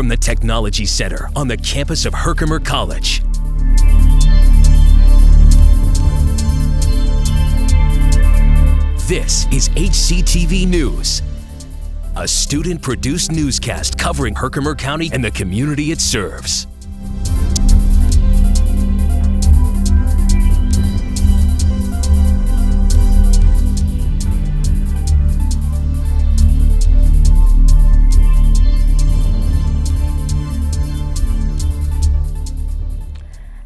from the Technology Center on the campus of Herkimer College. This is HCTV News, a student-produced newscast covering Herkimer County and the community it serves.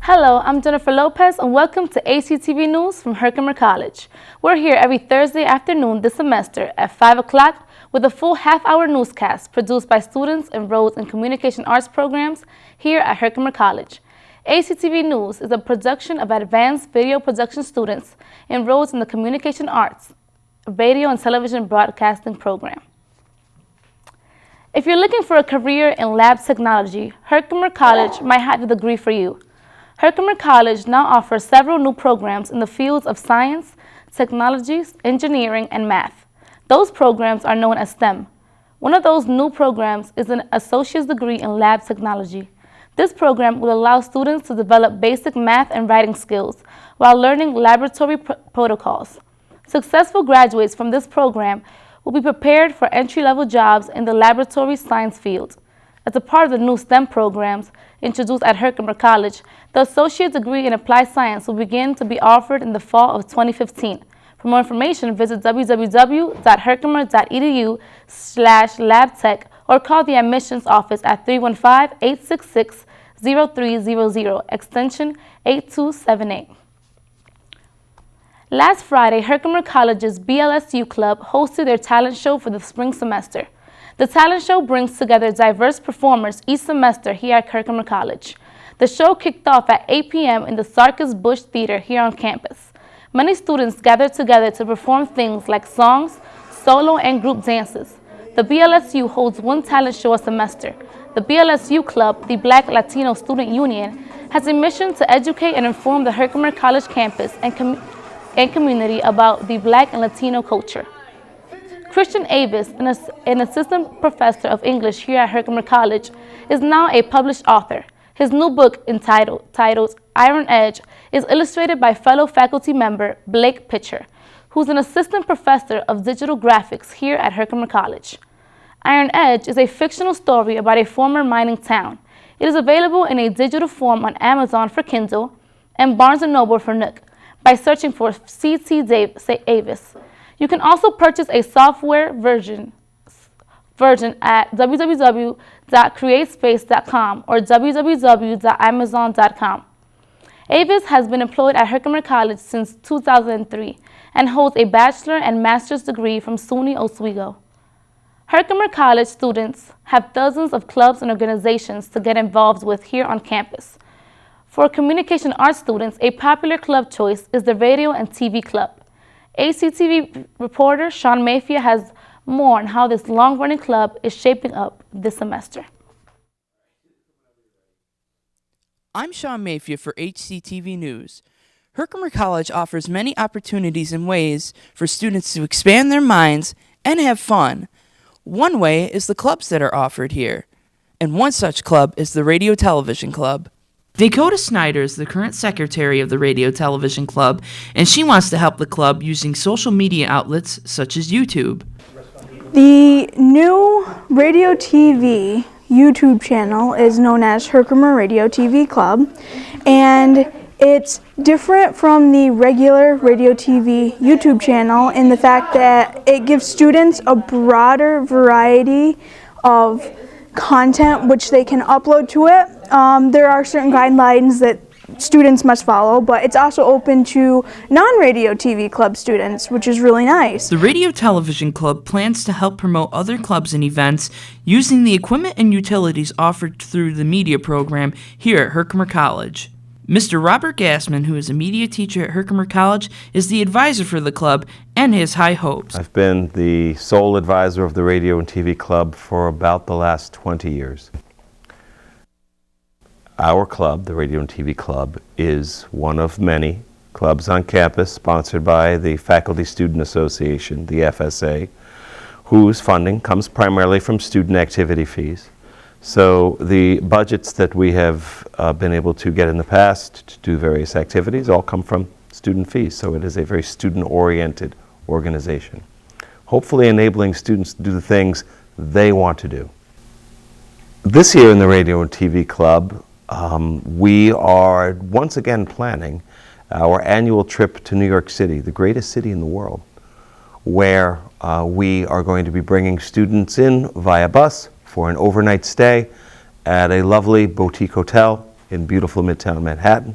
Hello, I'm Jennifer Lopez and welcome to HCTV News from Herkimer College. We're here every Thursday afternoon this semester at 5 o'clock with a full half-hour newscast produced by students enrolled in communication arts programs here at Herkimer College. HCTV News is a production of advanced video production students enrolled in the communication arts, radio and television broadcasting program. If you're looking for a career in lab technology, Herkimer College might have the degree for you. Herkimer College now offers several new programs in the fields of science, technologies, engineering, and math. Those programs are known as STEM. One of those new programs is an associate's degree in lab technology. This program will allow students to develop basic math and writing skills while learning laboratory protocols. Successful graduates from this program will be prepared for entry-level jobs in the laboratory science field. As a part of the new STEM programs introduced at Herkimer College, the associate degree in applied science will begin to be offered in the fall of 2015. For more information, visit www.herkimer.edu/labtech or call the admissions office at 315-866-0300, extension 8278. Last Friday, Herkimer College's BLSU Club hosted their talent show for the spring semester. The talent show brings together diverse performers each semester here at Herkimer College. The show kicked off at 8 p.m. in the Sarkis Bush Theater here on campus. Many students gathered together to perform things like songs, solo and group dances. The BLSU holds one talent show a semester. The BLSU Club, the Black Latino Student Union, has a mission to educate and inform the Herkimer College campus and community about the Black and Latino culture. Christian Avis, an assistant professor of English here at Herkimer College, is now a published author. His new book, entitled Iron Edge, is illustrated by fellow faculty member Blake Pitcher, who's an assistant professor of digital graphics here at Herkimer College. Iron Edge is a fictional story about a former mining town. It is available in a digital form on Amazon for Kindle and Barnes & Noble for Nook by searching for C.T. Avis. You can also purchase a software version at www.createspace.com or www.amazon.com. Avis has been employed at Herkimer College since 2003 and holds a bachelor and master's degree from SUNY Oswego. Herkimer College students have dozens of clubs and organizations to get involved with here on campus. For communication arts students, a popular club choice is the Radio and TV Club. HCTV reporter Sean Mayfield has more on how this long-running club is shaping up this semester. I'm Sean Mayfield for HCTV News. Herkimer College offers many opportunities and ways for students to expand their minds and have fun. One way is the clubs that are offered here, and one such club is the Radio Television Club. Dakota Snyder is the current secretary of the Radio Television Club, and she wants to help the club using social media outlets such as YouTube. The new Radio TV YouTube channel is known as Herkimer Radio TV Club, and it's different from the regular Radio TV YouTube channel in the fact that it gives students a broader variety of content which they can upload to it. There are certain guidelines that students must follow, but it's also open to non-Radio TV Club students, which is really nice. The Radio Television Club plans to help promote other clubs and events using the equipment and utilities offered through the media program here at Herkimer College. Mr. Robert Gassman, who is a media teacher at Herkimer College, is the advisor for the club and has high hopes. I've been the sole advisor of the Radio and TV Club for about the last 20 years. Our club, the Radio and TV Club, is one of many clubs on campus sponsored by the Faculty Student Association, the FSA, whose funding comes primarily from student activity fees. So the budgets that we have been able to get in the past to do various activities all come from student fees. So it is a very student-oriented organization, hopefully enabling students to do the things they want to do. This year in the Radio and TV Club, we are once again planning our annual trip to New York City, the greatest city in the world, where we are going to be bringing students in via bus for an overnight stay at a lovely boutique hotel in beautiful Midtown Manhattan.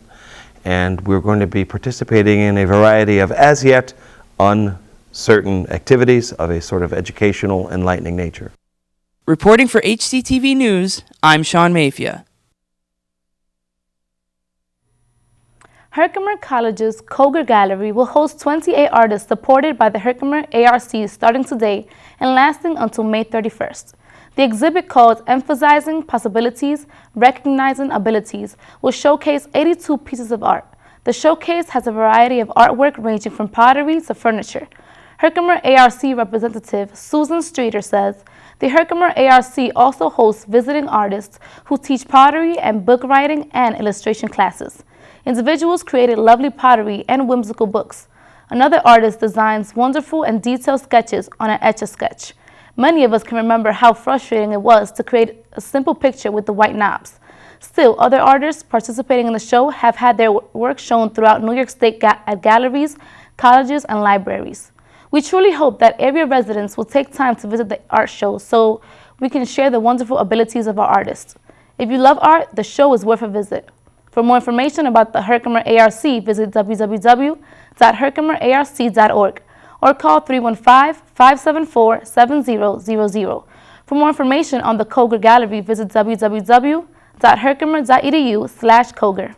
And we're going to be participating in a variety of as yet uncertain activities of a sort of educational, enlightening nature. Reporting for HCTV News, I'm Sean Mayfield. Herkimer College's Koger Gallery will host 28 artists supported by the Herkimer ARC starting today and lasting until May 31st. The exhibit, called Emphasizing Possibilities, Recognizing Abilities, will showcase 82 pieces of art. The showcase has a variety of artwork ranging from pottery to furniture. Herkimer ARC representative Susan Streeter says, the Herkimer ARC also hosts visiting artists who teach pottery and book writing and illustration classes. Individuals created lovely pottery and whimsical books. Another artist designs wonderful and detailed sketches on an Etch-a-Sketch. Many of us can remember how frustrating it was to create a simple picture with the white knobs. Still, other artists participating in the show have had their work shown throughout New York State at galleries, colleges, and libraries. We truly hope that area residents will take time to visit the art show so we can share the wonderful abilities of our artists. If you love art, the show is worth a visit. For more information about the Herkimer ARC, visit www.herkimerarc.org or call 315-574-7000. For more information on the Koger Gallery, visit www.herkimer.edu/Koger.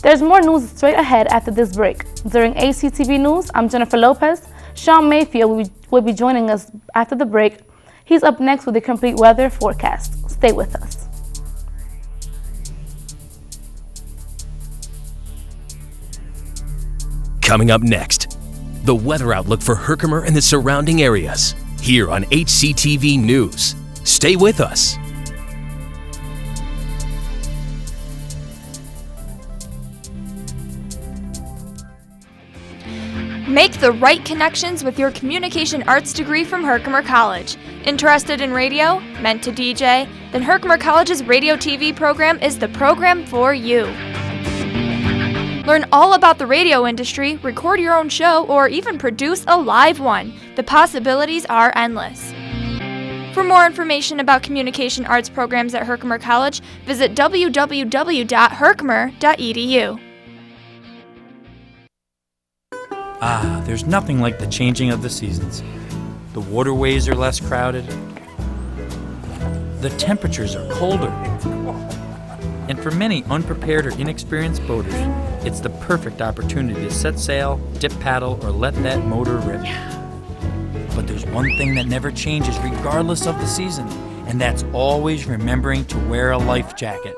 There's more news straight ahead after this break. During HCTV News, I'm Jennifer Lopez. Sean Mayfield will be joining us after the break. He's up next with the complete weather forecast. Stay with us. Coming up next, the weather outlook for Herkimer and the surrounding areas, here on HCTV News. Stay with us. Make the right connections with your communication arts degree from Herkimer College. Interested in radio? Meant to DJ? Then Herkimer College's radio TV program is the program for you. Learn all about the radio industry, record your own show, or even produce a live one. The possibilities are endless. For more information about communication arts programs at Herkimer College, visit www.herkimer.edu. There's nothing like the changing of the seasons. The waterways are less crowded. The temperatures are colder. And for many unprepared or inexperienced boaters, it's the perfect opportunity to set sail, dip paddle, or let that motor rip. But there's one thing that never changes regardless of the season, and that's always remembering to wear a life jacket.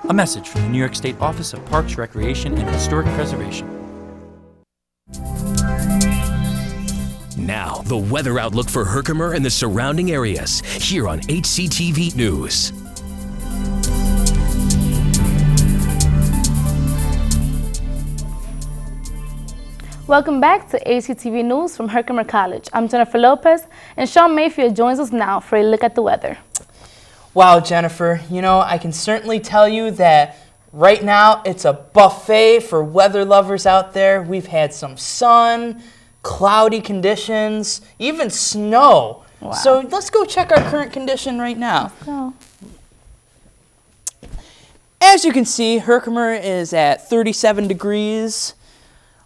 A message from the New York State Office of Parks, Recreation, and Historic Preservation. Now, the weather outlook for Herkimer and the surrounding areas, here on HCTV News. Welcome back to HCTV News from Herkimer College. I'm Jennifer Lopez, and Sean Mayfield joins us now for a look at the weather. Wow, Jennifer, I can certainly tell you that right now it's a buffet for weather lovers out there. We've had some sun, cloudy conditions, even snow. Wow. So let's go check our current condition right now. Let's go. As you can see, Herkimer is at 37 degrees.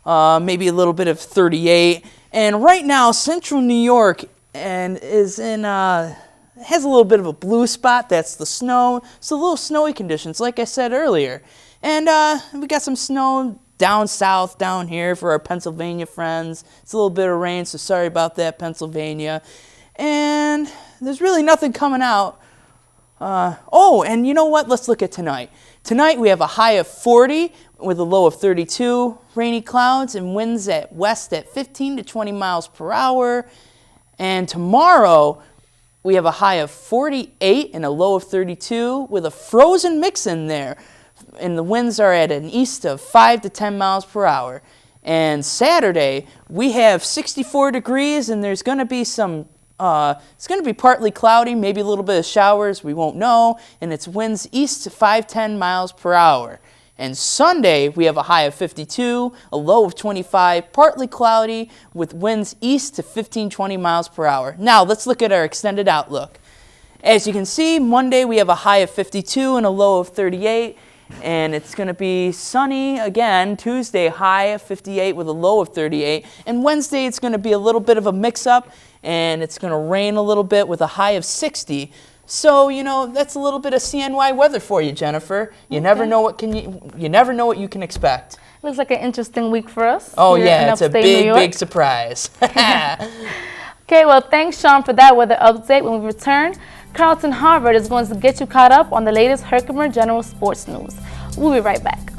Maybe a little bit of 38, and right now Central New York has a little bit of a blue spot. That's the snow. It's a little snowy conditions, like I said earlier, and we got some snow down south, down here for our Pennsylvania friends. It's a little bit of rain, so sorry about that, Pennsylvania. And there's really nothing coming out. And you know what? Let's look at tonight. Tonight we have a high of 40 with a low of 32, rainy clouds and winds at west at 15 to 20 miles per hour. And tomorrow we have a high of 48 and a low of 32 with a frozen mix in there. And the winds are at an east of 5 to 10 miles per hour. And Saturday, we have 64 degrees, and there's going to be some, it's going to be partly cloudy, maybe a little bit of showers, we won't know. And it's winds east to 5-10 miles per hour. And Sunday, we have a high of 52, a low of 25, partly cloudy, with winds east to 15-20 miles per hour. Now, let's look at our extended outlook. As you can see, Monday, we have a high of 52 and a low of 38. And it's going to be sunny again. Tuesday, high of 58 with a low of 38. And Wednesday, it's going to be a little bit of a mix-up, and it's going to rain a little bit with a high of 60. So, you know, that's a little bit of CNY weather for you, Jennifer. You never know what you never know what you can expect. Looks like an interesting week for us. Oh yeah, it's a big surprise. Okay, well, thanks, Sean, for that weather update. When we return, Carlton Harvard is going to get you caught up on the latest Herkimer General sports news. We'll be right back.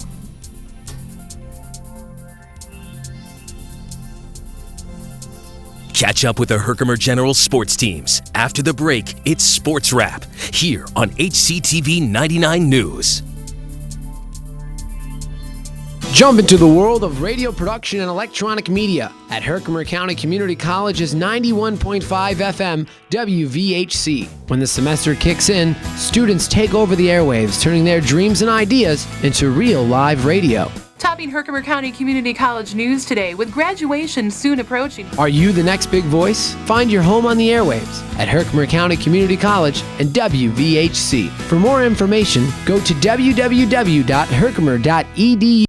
Catch up with the Herkimer General sports teams. After the break, it's Sports Wrap here on HCTV 99 News. Jump into the world of radio production and electronic media at Herkimer County Community College's 91.5 FM WVHC. When the semester kicks in, students take over the airwaves, turning their dreams and ideas into real live radio. Topping Herkimer County Community College news today with graduation soon approaching. Are you the next big voice? Find your home on the airwaves at Herkimer County Community College and WVHC. For more information, go to www.herkimer.edu.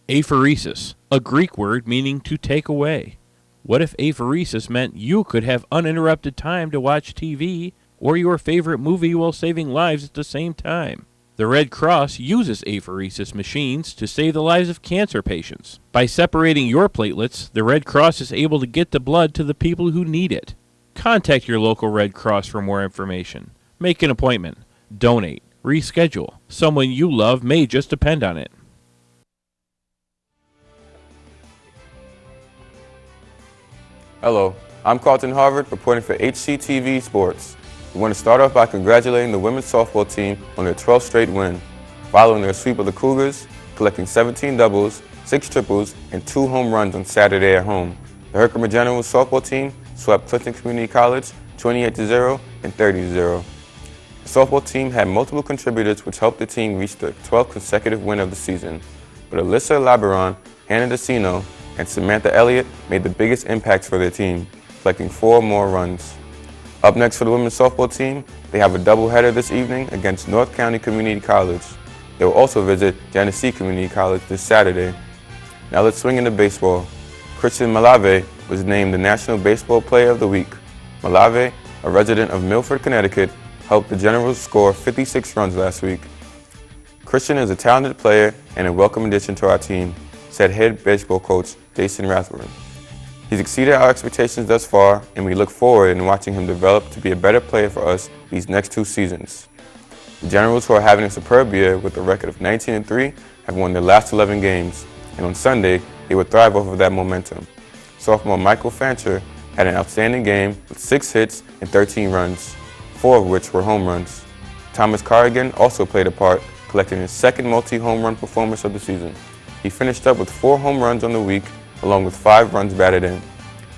Aphoresis, a Greek word meaning to take away. What if aphoresis meant you could have uninterrupted time to watch TV or your favorite movie while saving lives at the same time? The Red Cross uses aphoresis machines to save the lives of cancer patients. By separating your platelets, the Red Cross is able to get the blood to the people who need it. Contact your local Red Cross for more information. Make an appointment. Donate. Reschedule. Someone you love may just depend on it. Hello, I'm Carlton Harvard, reporting for HCTV Sports. We want to start off by congratulating the women's softball team on their 12th straight win, following their sweep of the Cougars, collecting 17 doubles, 6 triples, and 2 home runs on Saturday at home. The Herkimer General softball team swept Clinton Community College 28-0 and 30-0. The softball team had multiple contributors which helped the team reach their 12th consecutive win of the season, but Alyssa Laberon, Hannah DeCino, and Samantha Elliott made the biggest impacts for their team, collecting 4 more runs. Up next for the women's softball team, they have a doubleheader this evening against North County Community College. They will also visit Genesee Community College this Saturday. Now let's swing into baseball. Christian Malave was named the National Baseball Player of the Week. Malave, a resident of Milford, Connecticut, helped the Generals score 56 runs last week. Christian is a talented player and a welcome addition to our team, said head baseball coach Jason Rathburn. He's exceeded our expectations thus far, and we look forward in watching him develop to be a better player for us these next 2 seasons. The Generals, who are having a superb year with a record of 19-3, have won their last 11 games, and on Sunday, they will thrive off of that momentum. Sophomore Michael Fancher had an outstanding game with 6 hits and 13 runs, 4 of which were home runs. Thomas Corrigan also played a part, collecting his second multi-home run performance of the season. He finished up with 4 home runs on the week, along with 5 runs batted in.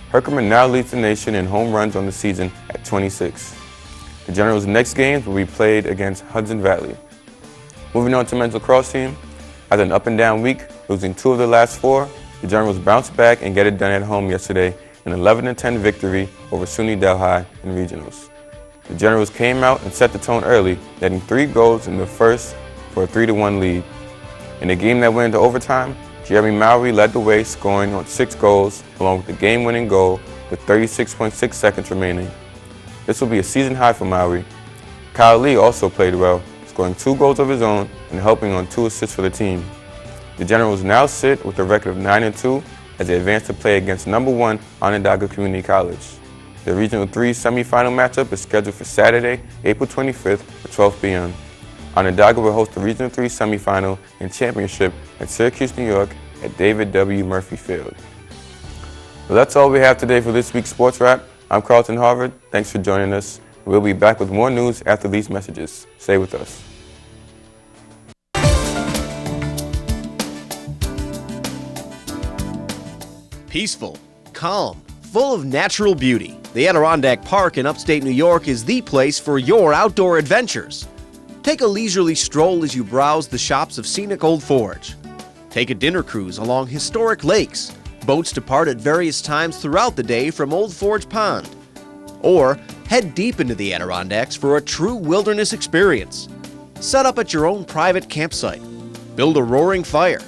Herkimer now leads the nation in home runs on the season at 26. The Generals' next games will be played against Hudson Valley. Moving on to men's lacrosse team, after an up-and-down week, losing 2 of the last 4, the Generals bounced back and get it done at home yesterday, an 11-10 victory over SUNY Delhi in regionals. The Generals came out and set the tone early, netting 3 goals in the first for a 3-1 lead. In a game that went into overtime, Jeremy Mowry led the way, scoring on 6 goals, along with the game-winning goal with 36.6 seconds remaining. This will be a season high for Mowry. Kyle Lee also played well, scoring 2 goals of his own and helping on 2 assists for the team. The Generals now sit with a record of 9-2 as they advance to play against number 1 Onondaga Community College. The Regional 3 semifinal matchup is scheduled for Saturday, April 25th at 12 p.m. Onondaga will host the Regional 3 semifinal and championship at Syracuse, New York at David W. Murphy Field. Well, that's all we have today for this week's Sports Wrap. I'm Carlton Harvard. Thanks for joining us. We'll be back with more news after these messages. Stay with us. Peaceful, calm, full of natural beauty. The Adirondack Park in upstate New York is the place for your outdoor adventures. Take a leisurely stroll as you browse the shops of scenic Old Forge. Take a dinner cruise along historic lakes. Boats depart at various times throughout the day from Old Forge Pond. Or head deep into the Adirondacks for a true wilderness experience. Set up at your own private campsite. Build a roaring fire.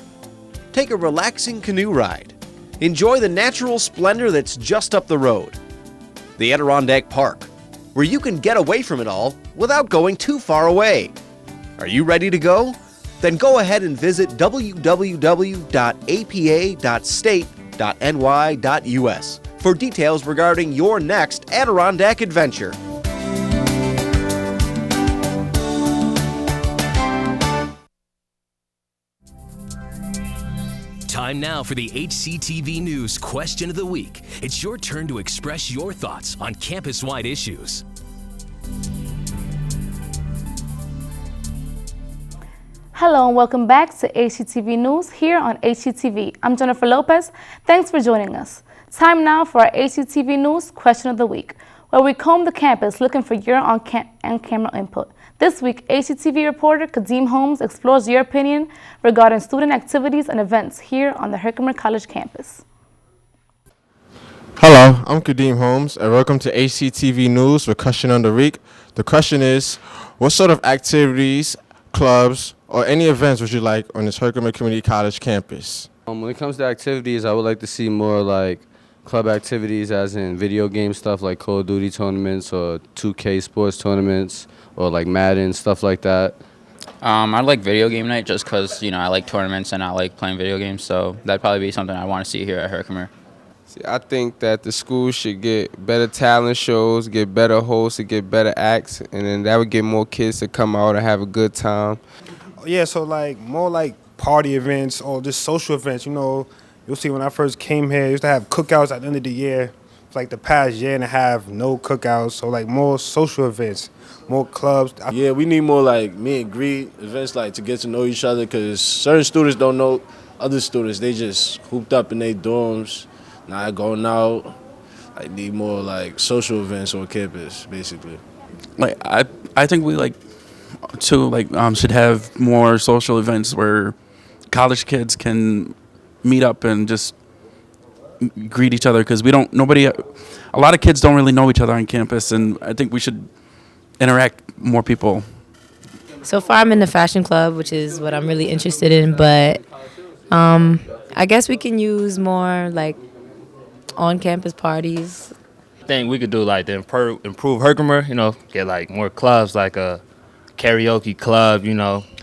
Take a relaxing canoe ride. Enjoy the natural splendor that's just up the road. The Adirondack Park, where you can get away from it all without going too far away. Are you ready to go? Then go ahead and visit www.apa.state.ny.us for details regarding your next Adirondack adventure. Time now for the HCTV News Question of the Week. It's your turn to express your thoughts on campus-wide issues. Hello and welcome back to HCTV News here on HCTV. I'm Jennifer Lopez. Thanks for joining us. Time now for our HCTV News Question of the Week, where we comb the campus looking for your on-camera input. This week, HCTV reporter Kadeem Holmes explores your opinion regarding student activities and events here on the Herkimer College campus. Hello, I'm Kadeem Holmes, and welcome to HCTV News with Question of the Week. The question is, what sort of activities, clubs, or any events would you like on this Herkimer Community College campus? When it comes to activities, I would like to see more like club activities, as in video game stuff like Call of Duty tournaments or 2K sports tournaments or like Madden, stuff like that. I like video game night just because, I like tournaments and I like playing video games, so that'd probably be something I want to see here at Herkimer. See, I think that the school should get better talent shows, get better hosts, and get better acts, and then that would get more kids to come out and have a good time. Yeah, so like more like party events or just social events, You'll see when I first came here, I used to have cookouts at the end of the year. For like the past year and a half, no cookouts. So like more social events, more clubs. Yeah, we need more like meet and greet events, like to get to know each other, because certain students don't know other students. They just hooped up in their dorms, not going out. I need more like social events on campus, basically. Like I think we should have more social events where college kids can meet up and just greet each other, because a lot of kids don't really know each other on campus, and I think we should interact more people. So far I'm in the fashion club, which is what I'm really interested in, but I guess we can use more like on-campus parties. I think we could do like to improve Herkimer, get like more clubs, like a karaoke club,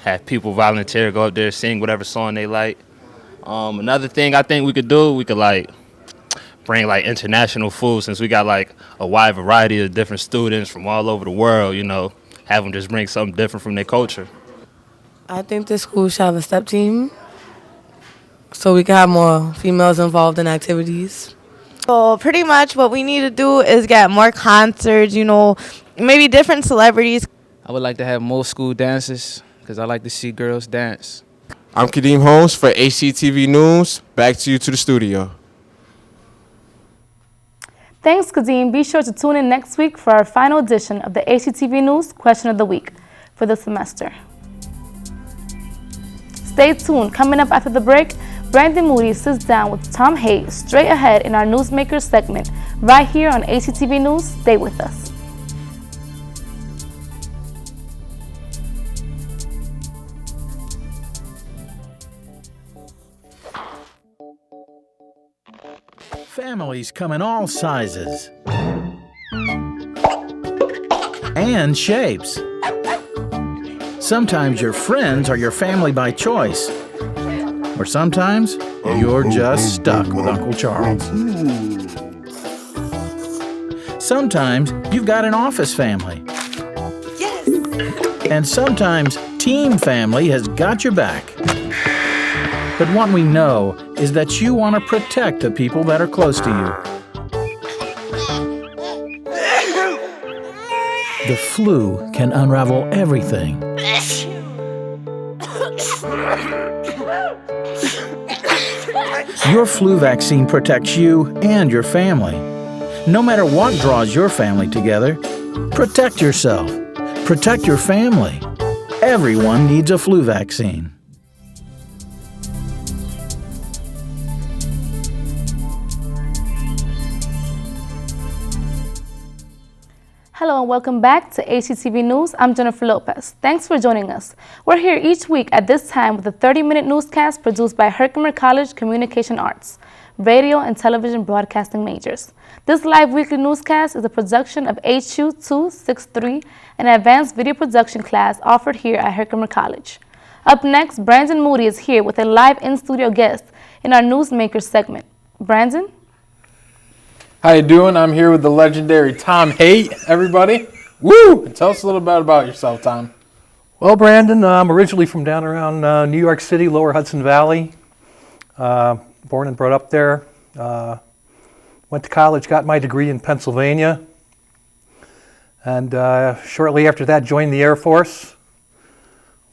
have people volunteer, go up there, sing whatever song they like. Another thing I think we could do, we could like bring like international food, since we got like a wide variety of different students from all over the world, have them just bring something different from their culture. I think the school should have a step team so we can have more females involved in activities. So pretty much what we need to do is get more concerts, maybe different celebrities. I would like to have more school dances because I like to see girls dance. I'm Kadeem Holmes for HCTV News. Back to you to the studio. Thanks, Kadeem. Be sure to tune in next week for our final edition of the HCTV News Question of the Week for the semester. Stay tuned. Coming up after the break, Brandon Moody sits down with Tom Hayes straight ahead in our Newsmakers segment right here on HCTV News. Stay with us. Families come in all sizes and shapes. Sometimes your friends are your family by choice, or sometimes you're just stuck with Uncle Charles. Sometimes you've got an office family. Yes! And sometimes Team Family has got your back. But what we know is that you want to protect the people that are close to you. The flu can unravel everything. Your flu vaccine protects you and your family. No matter what draws your family together, protect yourself. Protect your family. Everyone needs a flu vaccine. Hello and welcome back to HCTV News. I'm Jennifer Lopez. Thanks for joining us. We're here each week at this time with a 30-minute newscast produced by Herkimer College Communication Arts, radio and television broadcasting majors. This live weekly newscast is a production of HU 263, an advanced video production class offered here at Herkimer College. Up next, Brandon Moody is here with a live in-studio guest in our Newsmakers segment. Brandon? How you doing? I'm here with the legendary Tom Haight, everybody. Woo! Tell us a little bit about yourself, Tom. Well, Brandon, I'm originally from down around New York City, lower Hudson Valley. Born and brought up there. Went to college, got my degree in Pennsylvania. And shortly after that, joined the Air Force.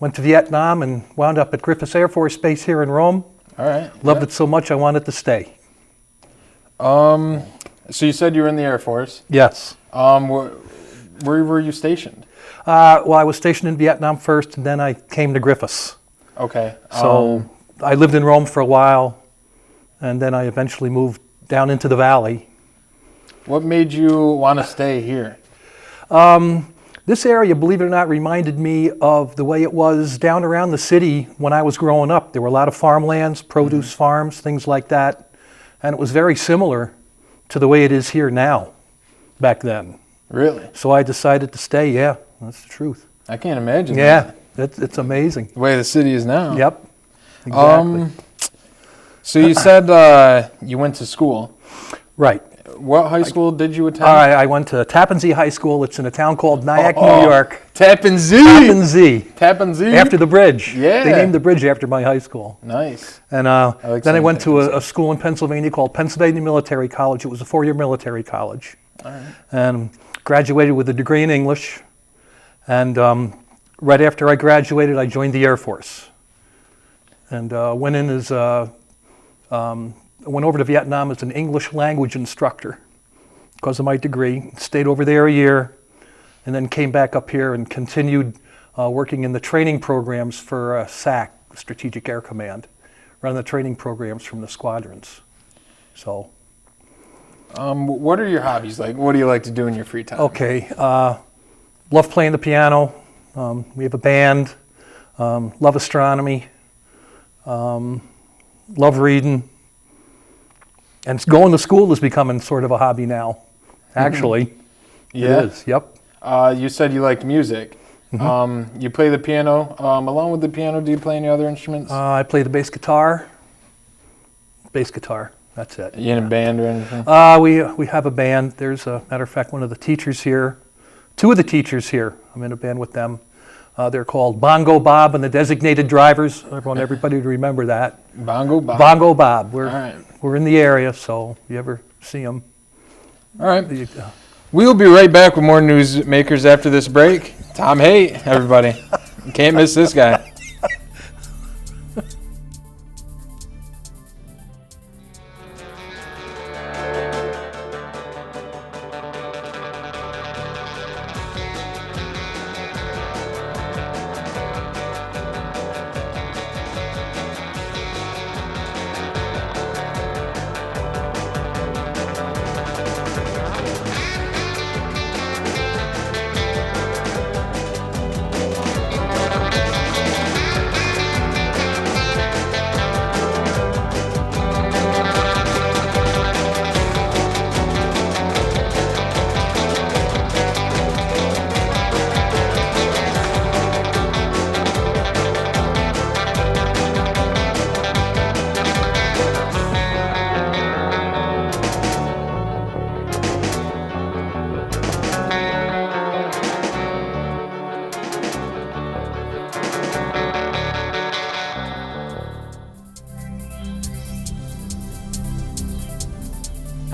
Went to Vietnam and wound up at Griffiths Air Force Base here in Rome. All right. Loved it so much I wanted to stay. So you said you were in the Air Force. Yes. Where were you stationed? Well, I was stationed in Vietnam first, and then I came to Griffiths. Okay. So I lived in Rome for a while, and then I eventually moved down into the valley. What made you want to stay here? This area, believe it or not, reminded me of the way it was down around the city when I was growing up. There were a lot of farmlands, produce farms, things like that, and it was very similar to the way it is here now, back then. Really? So I decided to stay, yeah, that's the truth. I can't imagine Yeah, it's amazing. the way the city is now. Yep, exactly. So you said you went to school. Right. What high school did you attend? I went to Tappan Zee High School. It's in a town called Nyack, New York. Tappan Zee? Tappan Zee. Tappan Zee? After the bridge. Yeah. They named the bridge after my high school. Nice. And then I went to a school in Pennsylvania called Pennsylvania Military College. It was a 4-year military college. All right. And graduated with a degree in English. And right after I graduated, I joined the Air Force. And went in as went over to Vietnam as an English language instructor because of my degree. Stayed over there a year, and then came back up here and continued working in the training programs for SAC, Strategic Air Command, running the training programs from the squadrons. So. What are your hobbies like? What do you like to do in your free time? Okay, love playing the piano. We have a band. Love astronomy. Love reading. And going to school is becoming sort of a hobby now, actually. Yeah? It is, yep. You said you liked music. You play the piano. Along with the piano, do you play any other instruments? I play the bass guitar. Bass guitar, that's it. You in a band or anything? We have a band. There's, a matter of fact, one of the teachers here, 2 of the teachers here, I'm in a band with them. They're called Bongo Bob and the Designated Drivers. I want everybody to remember that. Bongo Bob. Bongo Bob. All We're in the area, so if you ever see them. All right. We'll be right back with more Newsmakers after this break. Tom Haight, everybody. You can't miss this guy.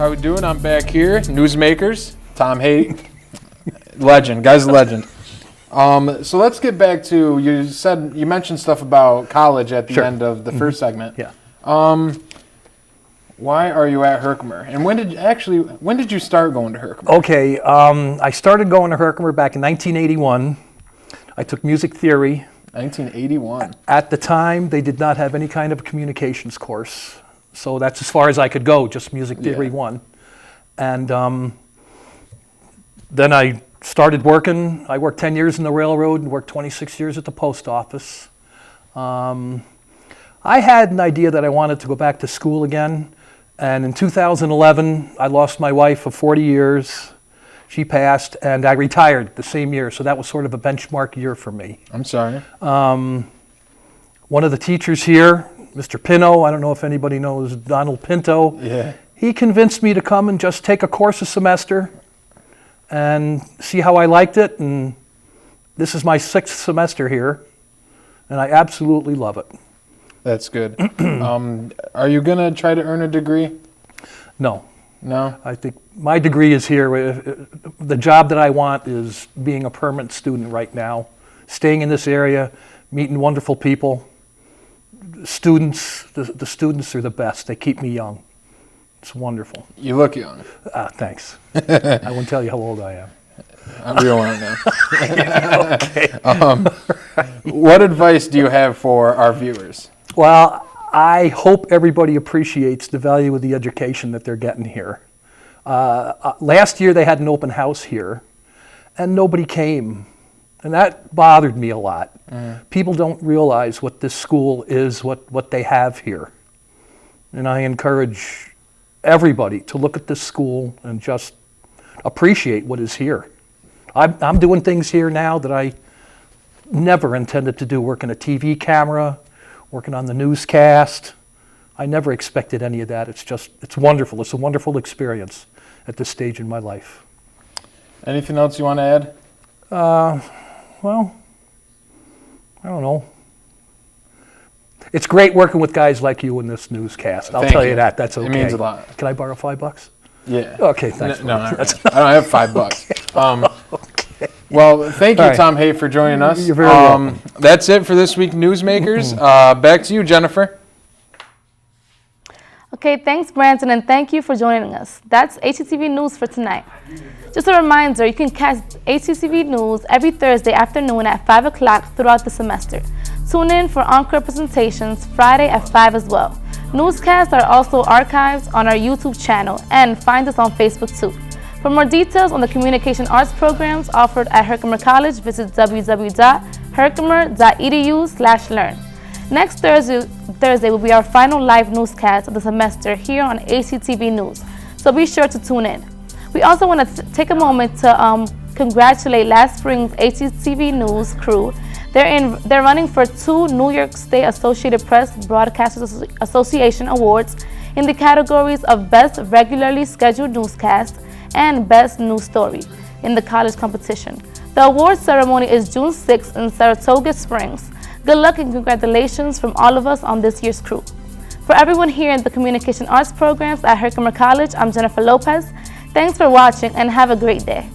How we doing? I'm back here. Newsmakers, Tom Haight. Legend, guy's a legend. So let's get back to, you mentioned stuff about college at the end of the first segment. Yeah. Why are you at Herkimer? And when did you start going to Herkimer? Okay, I started going to Herkimer back in 1981. I took music theory. 1981. At the time, they did not have any kind of communications course. So that's as far as I could go, just music theory 1. And then I started working. I worked 10 years in the railroad and worked 26 years at the post office. I had an idea that I wanted to go back to school again. And in 2011, I lost my wife of 40 years. She passed, and I retired the same year. So that was sort of a benchmark year for me. I'm sorry. One of the teachers here, Mr. Pinto, I don't know if anybody knows Donald Pinto. Yeah. He convinced me to come and just take a course a semester and see how I liked it. And this is my 6th semester here, and I absolutely love it. That's good. Are you going to try to earn a degree? No. No? I think my degree is here. The job that I want is being a permanent student right now, staying in this area, meeting wonderful people. Students, the students are the best. They keep me young. It's wonderful. You look young. Thanks. I won't tell you how old I am. We don't want to know. Okay. What advice do you have for our viewers? Well, I hope everybody appreciates the value of the education that they're getting here. Last year they had an open house here, and nobody came. And that bothered me a lot. People don't realize what this school is, what they have here. And I encourage everybody to look at this school and just appreciate what is here. I'm doing things here now that I never intended to do, working a TV camera, working on the newscast. I never expected any of that. It's wonderful. It's a wonderful experience at this stage in my life. Anything else you want to add? Well, I don't know. It's great working with guys like you in this newscast. I'll tell you that. That's okay. It means a lot. Can I borrow $5? Yeah. Okay, thanks. No, I don't have $5. Okay. Well, thank you, All right. Tom Hay, for joining us. You're very welcome. That's it for this week, Newsmakers. Back to you, Jennifer. Okay, thanks, Brandon, and thank you for joining us. That's HCTV News for tonight. Just a reminder, you can catch HCTV News every Thursday afternoon at 5 o'clock throughout the semester. Tune in for encore presentations Friday at 5 as well. Newscasts are also archived on our YouTube channel, and find us on Facebook too. For more details on the communication arts programs offered at Herkimer College, visit www.herkimer.edu/learn. Next Thursday will be our final live newscast of the semester here on HCTV News, so be sure to tune in. We also want to take a moment to congratulate last spring's HCTV News crew. They're running for 2 New York State Associated Press Broadcasters Association awards in the categories of Best Regularly Scheduled Newscast and Best News Story in the college competition. The award ceremony is June 6th in Saratoga Springs. Good luck and congratulations from all of us on this year's crew. For everyone here in the Communication Arts programs at Herkimer College, I'm Jennifer Lopez. Thanks for watching and have a great day.